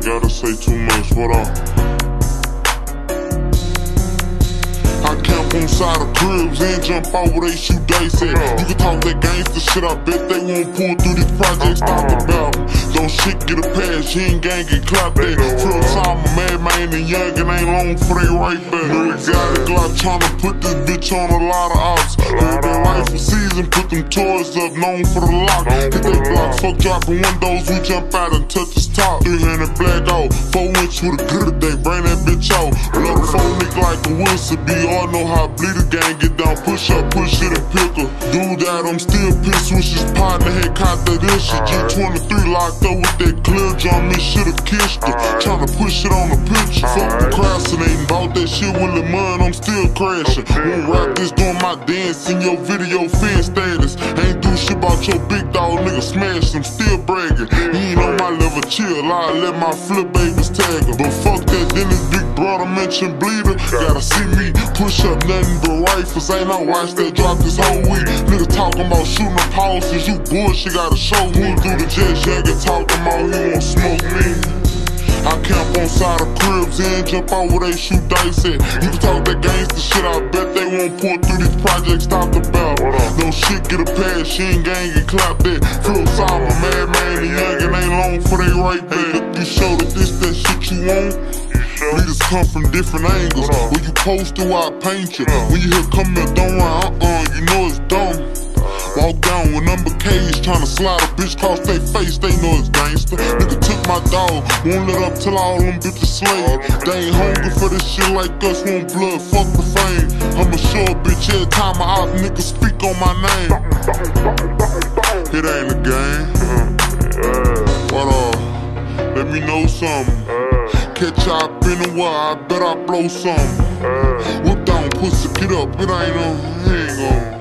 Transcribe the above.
gotta say too much, what up? I camp on side of cribs and jump over, they shoot dice at. You can talk that gangsta shit, I bet they won't pull through these projects, stop the battle. Don't shit get a pass, you ain't gang get clapped at. Real time, a madman and young and ain't long for they right back. Know they got a Glock tryna put this bitch on a lot of ops. Heard that rifle season, put them toys up, known for the lock. Hit that block, fuck dropping windows, we jump out and touch his top. 300 black out, 4 inch with a glitter, they bring that bitch out. Blood a phone nigga like a whistle, be all know how bleed the gang get down, push up, push it and pick her. Dude that I'm still pissed with his partner, had caught that issue. G23 locked up with that clear drum, this should've kissed her. Tryna push it on the picture, fuck the procrastinating, bought that shit with the mud, I'm still crashing. Won't rap this doing my dance in your video fan status. Ain't do shit about your big dog, nigga smash him, still bragging. He ain't on my level, chill, I let my flip babies tag her. But fuck that, then this big brother mentioned bleeder. Gotta see me push up nothing but rifles, ain't I watch that drop this whole week. Niggas talking about shooting up houses, you bullshit gotta show me. Through the jet jacket talking about he won't smoke me. I camp on side of cribs and jump over, they shoot dice at. You can talk that gangsta shit, I bet they won't pull through these projects, stop the battle. No shit get a pass, she ain't gang get clapped at. Feel sorry, madman and young and ain't long for they right back. You show that this that shit you want. Leaders come from different angles. When you post to I paint you. When you hear come here, don't run, you know it's dumb. Walk down with number K's, tryna slide a bitch cross they face, they know it's gangster. Nigga took my dog, won't let up till all them bitches slave. They ain't hungry for this shit like us, want blood, fuck the fame. I'm a sure bitch every time I op nigga speak on my name. It ain't a game. What let me know something. Catch up in the wire, I bet I blow something. Whip down, pussy, get up, it ain't gon'